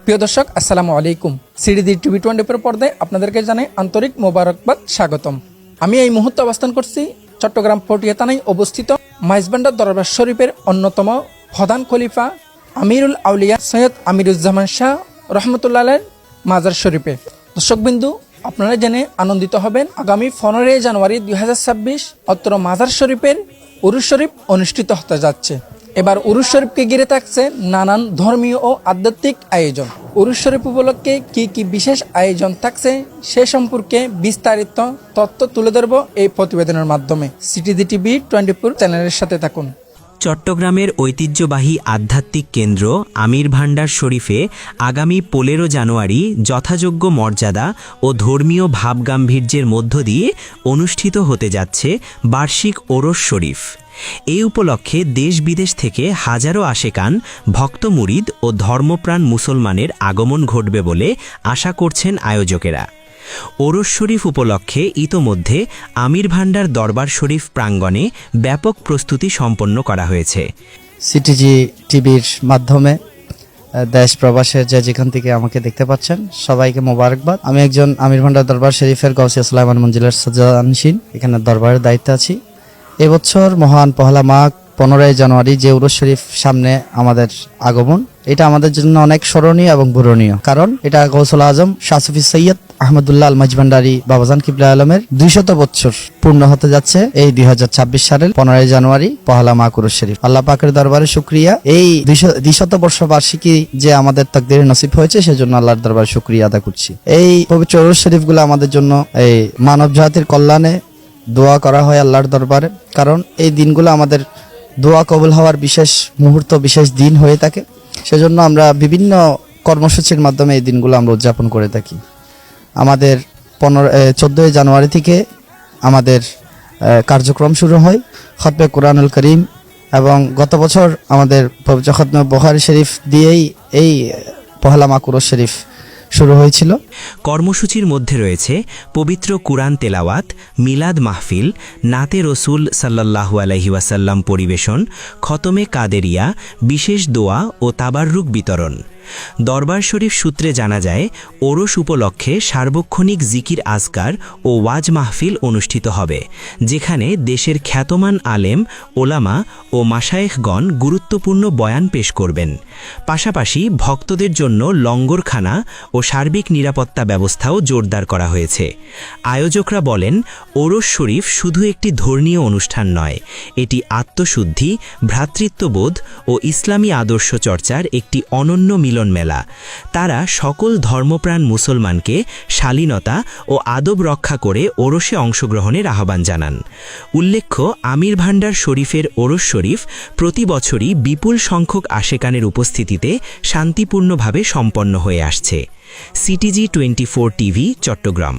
প্রিয় দর্শক, আসসালামু আলাইকুম। সিডিজি টিভি 24 পর্দায় আপনাদেরকে জানাই আন্তরিক মোবারকবাদ, স্বাগতম। আমি এই মুহূর্তে অবস্থান করছি চট্টগ্রাম পটিয়া থানায় অবস্থিত মাইজভান্ডার দরবার শরীফের অন্যতম প্রধান খলিফা আমিরুল আউলিয়া সৈয়দ আমিরুজ্জামান শাহ রহমতুল্লাহ মাজার শরীফে। দর্শকবিন্দু, আপনারা জেনে আনন্দিত হবেন, আগামী 15 জানুয়ারি 2026 অত্র মাজার শরীফের উরুস শরীফ অনুষ্ঠিত হতে যাচ্ছে। এবার উরুস শরীফকে ঘিরে থাকছে নানান ধর্মীয় ও আধ্যাত্মিক আয়োজন। উরুস শরীফ উপলক্ষে কি কি বিশেষ আয়োজন থাকছে সে সম্পর্কে বিস্তারিত তথ্য তুলে ধরব এই প্রতিবেদনের মাধ্যমে। সিটিজি টিভি 24 চ্যানেলের সাথে থাকুন। চট্টগ্রামের ঐতিহ্যবাহী আধ্যাত্মিক কেন্দ্র আমির ভান্ডার শরীফে আগামী 15 জানুয়ারি যথাযোগ্য মর্যাদা ও ধর্মীয় ভাবগাম্ভীর্যের মধ্য দিয়ে অনুষ্ঠিত হতে যাচ্ছে বার্ষিক ওরস শরীফ। এই উপলক্ষে দেশ বিদেশ থেকে হাজারো আশেকান, ভক্ত মুরিদ ও ধর্মপ্রাণ মুসলমানের আগমন ঘটবে বলে আশা করছেন আয়োজকেরা। ওরস শরীফ উপলক্ষে ইতোমধ্যে আমির ভান্ডার দরবার শরীফ প্রাঙ্গণে ব্যাপক প্রস্তুতি সম্পন্ন করা হয়েছে। সিটিজি টিভির মাধ্যমে দেশ প্রবাসের যে যেখান থেকে আমাকে দেখতে পাচ্ছেন সবাইকে মোবারকবাদ। আমি একজন আমির ভান্ডার দরবার শরীফের গাউসিয়া সুলাইমান মঞ্জিলের সজ্জানশীন, এখানে দরবারের দায়িত্বে আছি। এবছর মহান পহেলা মাঘ 15 জানুয়ারি যে উরুস শরীফ সামনে আমাদের আগমন, এটা আমাদের জন্য অনেক স্মরণীয় এবং পূরণীয়, কারণ এটা গৌসুল আজম শাহ সুফি সৈয়দ আহমদুল্লাহ আল মাইজভান্ডারী বাবাজান কিবলা আলমের 200 বছর পূর্ণ হতে যাচ্ছে এই 2026 সালের 15 জানুয়ারি পহেলা মাঘ উরুস শরীফ। আল্লাহ পাকের দরবারে শুকরিয়া, এই 200 বর্ষ বার্ষিকী যে আমাদের তাকদীরে নসিব হয়েছে সেজন্য আল্লাহর দরবারে শুকরিয়া আদা করছি। এই পবিত্র উরুস শরীফগুলো আমাদের জন্য এই মানব জাতির কল্যাণে দোয়া করা হয় আল্লাহর দরবারে, কারণ এই দিনগুলো আমাদের দোয়া কবুল হওয়ার বিশেষ মুহূর্ত, বিশেষ দিন হয়ে থাকে। সেজন্য আমরা বিভিন্ন কর্মসূচির মাধ্যমে এই দিনগুলো আমরা উদযাপন করে থাকি। আমাদের 14 জানুয়ারি থেকে আমাদের কার্যক্রম শুরু হয় খতমে কোরআনুল করিম, এবং গত বছর আমাদের পবিত্র খতমে বুখারী শরীফ দিয়েই এই পহেলা মাঘ উরুস শরীফ শুরু হয়েছিল। কর্মসূচির মধ্যে রয়েছে পবিত্র কুরআন তেলাওয়াত, মিলাদ মাহফিল, নাতে রসুল সাল্লাল্লাহু আলাইহি ওয়াসাল্লাম পরিবেশন, খতমে কাদেরিয়া, বিশেষ দোয়া ও তাবাররুক বিতরণ। দরবার শরীফ সূত্রে জানা যায়, ওরস উপলক্ষে সার্বক্ষণিক জিকির আজকার ও ওয়াজ মাহফিল অনুষ্ঠিত হবে, যেখানে দেশের খ্যাতমান আলেম, ওলামা ও মাশায়েখগণ গুরুত্বপূর্ণ বয়ান পেশ করবেন। পাশাপাশি ভক্তদের জন্য লঙ্গরখানা ও সার্বিক নিরাপত্তা ব্যবস্থাও জোরদার করা হয়েছে। আয়োজকরা বলেন, ওরস শরীফ শুধু একটি ধর্মীয় অনুষ্ঠান নয়, এটি আত্মশুদ্ধি, ভ্রাতৃত্ববোধ ও ইসলামী আদর্শ চর্চার একটি অনন্য মিলন মেলা। তারা সকল ধর্মপ্রাণ মুসলমানকে শালীনতা ও আদব রক্ষা করে ওরসে অংশগ্রহণের আহ্বান জানান। উল্লেখ্য, আমির ভান্ডার শরীফের ওরস শরীফ প্রতি বছরই বিপুল সংখ্যক আশেকানের উপস্থিতিতে শান্তিপূর্ণভাবে সম্পন্ন হয়ে আসছে। CTG 24 TV, Chittagong.